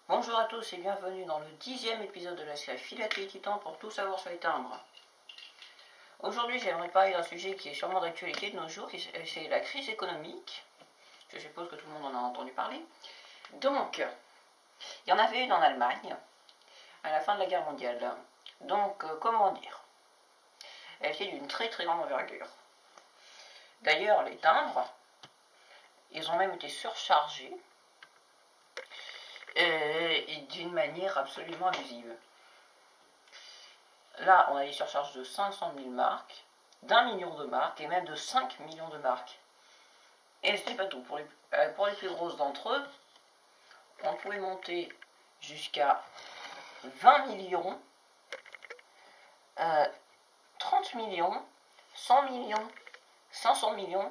Bonjour à tous et bienvenue dans le 10e épisode de la série Philatélie Titan pour tout savoir sur les timbres. Aujourd'hui, j'aimerais parler d'un sujet qui est sûrement d'actualité de nos jours, c'est la crise économique. Je suppose que tout le monde en a entendu parler. Donc, il y en avait une en Allemagne à la fin de la guerre mondiale. Donc, comment dire? Elle était d'une très très grande envergure. D'ailleurs, les timbres, ils ont même été surchargés et d'une manière absolument abusive. Là, on a des surcharges de 500 000 marques, d'1 million de marques et même de 5 millions de marques. Et ce n'est pas tout. Pour les plus grosses d'entre eux, on pouvait monter jusqu'à 20 millions, 30 millions, 100 millions, 500 millions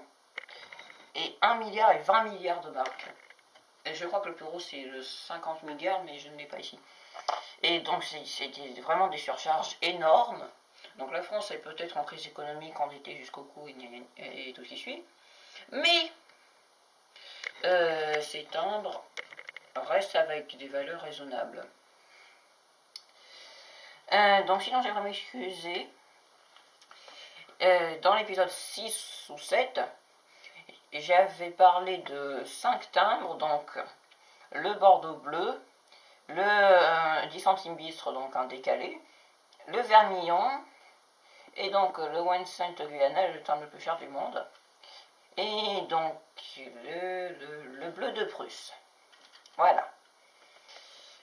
et 1 milliard et 20 milliards de marques. Et je crois que le plus gros c'est le 50 milliards, mais je ne l'ai pas ici. Et donc c'était vraiment des surcharges énormes. Donc la France est peut-être en crise économique, endettée jusqu'au cou et tout ce qui suit. Mais ces timbres restent avec des valeurs raisonnables. Donc sinon j'aimerais m'excuser. Dans l'épisode 6 ou 7, j'avais parlé de 5 timbres, donc le Bordeaux bleu, le 10 centimes bistre, donc un décalé, le vermillon, et donc le One Cent Guyana, le timbre le plus cher du monde, et donc le bleu de Prusse. Voilà.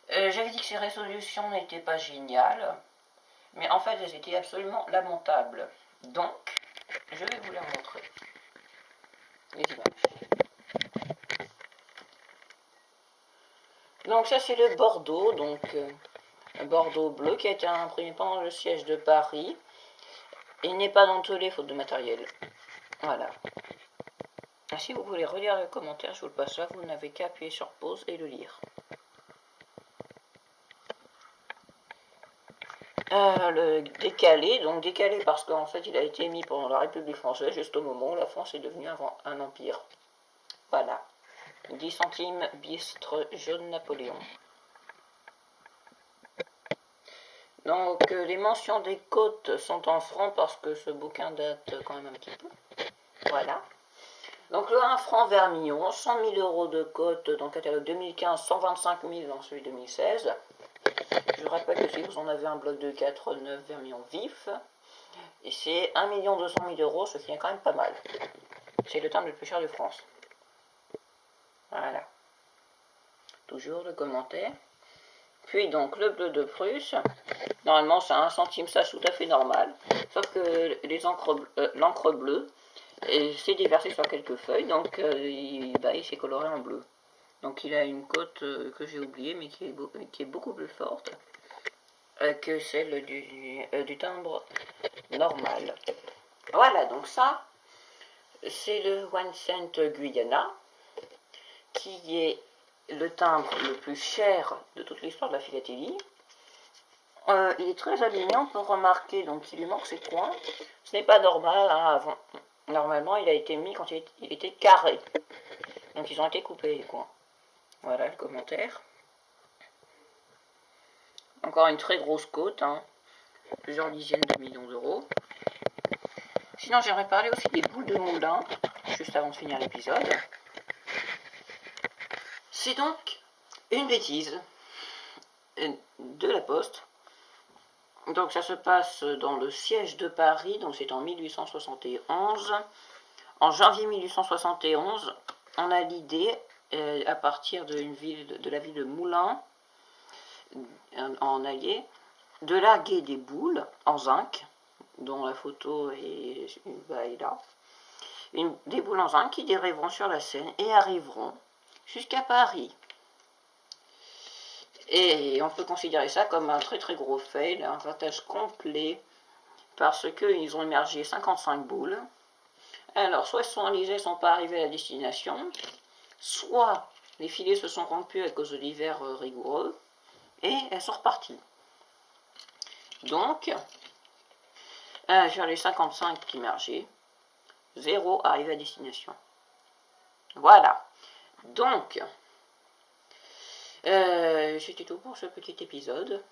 J'avais dit que ces résolutions n'étaient pas géniales, mais en fait elles étaient absolument lamentables. Donc, je vais vous les montrer. Les images. Donc ça c'est le Bordeaux, donc un Bordeaux bleu qui a été imprimé pendant le siège de Paris. Il n'est pas dentelé faute de matériel. Voilà. Si vous voulez relire le commentaire, je vous le passe là, vous n'avez qu'à appuyer sur pause et le lire. Le décalé, donc décalé parce qu'en fait il a été émis pendant la République française, juste au moment où la France est devenue un empire. Voilà. 10 centimes bistre jaune Napoléon. Donc les mentions des côtes sont en francs parce que ce bouquin date quand même un petit peu. Voilà. Donc le 1 franc vermillon, 100 000 euros de cote dans le catalogue 2015, 125 000 dans celui 2016. Je rappelle que si vous en avez un bloc de 4, 9 vermillon vif, et c'est 1 200 000 euros, ce qui est quand même pas mal. C'est le timbre le plus cher de France. Voilà. Toujours le commentaire. Puis donc le bleu de Prusse. Normalement c'est 1 centime, ça c'est tout à fait normal. Sauf que l'encre bleue s'est déversée sur quelques feuilles, donc il s'est coloré en bleu. Donc il a une cote que j'ai oubliée, mais qui est beaucoup plus forte que celle du timbre normal. Voilà, donc ça, c'est le One Cent Guyana, qui est le timbre le plus cher de toute l'histoire de la philatélie. Il est très aligné, on peut remarquer donc qu'il lui manque ses coins. Ce n'est pas normal, hein, avant. Normalement, il a été mis quand il était carré. Donc ils ont été coupés les coins. Voilà le commentaire. Encore une très grosse côte, hein, plusieurs dizaines de millions d'euros. Sinon, j'aimerais parler aussi des boules de moulin, juste avant de finir l'épisode. C'est donc une bêtise de la Poste. Donc ça se passe dans le siège de Paris, donc c'est en 1871. En janvier 1871, on a l'idée, à partir de la ville de Moulins, en Allier, de larguer des boules en zinc, dont la photo est là, des boules en zinc qui dériveront sur la Seine et arriveront jusqu'à Paris. Et on peut considérer ça comme un très très gros fail, un ratage complet, parce qu'ils ont émergé 55 boules. Alors, soit elles sont enlisées, elles ne sont pas arrivées à la destination, soit les filets se sont rompus à cause de l'hiver rigoureux, et elles sont reparties. Donc, sur les 55 qui émergeaient, 0 arrivé à destination. Voilà. Donc, c'était tout pour ce petit épisode.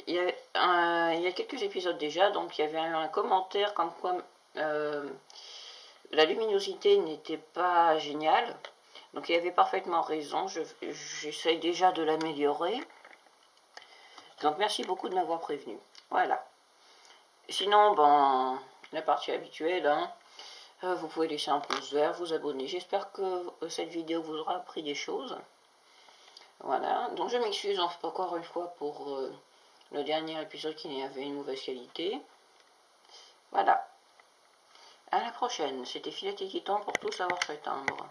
Il y a quelques épisodes déjà, donc il y avait un commentaire comme quoi la luminosité n'était pas géniale. Donc il avait parfaitement raison, j'essaye déjà de l'améliorer. Donc merci beaucoup de m'avoir prévenu. Voilà. Sinon, bon, la partie habituelle, hein, vous pouvez laisser un pouce vert, vous abonner. J'espère que cette vidéo vous aura appris des choses. Voilà, donc je m'excuse encore une fois pour le dernier épisode qui avait une mauvaise qualité. Voilà. À la prochaine, c'était Filette et Kitan pour tout savoir faire teindre.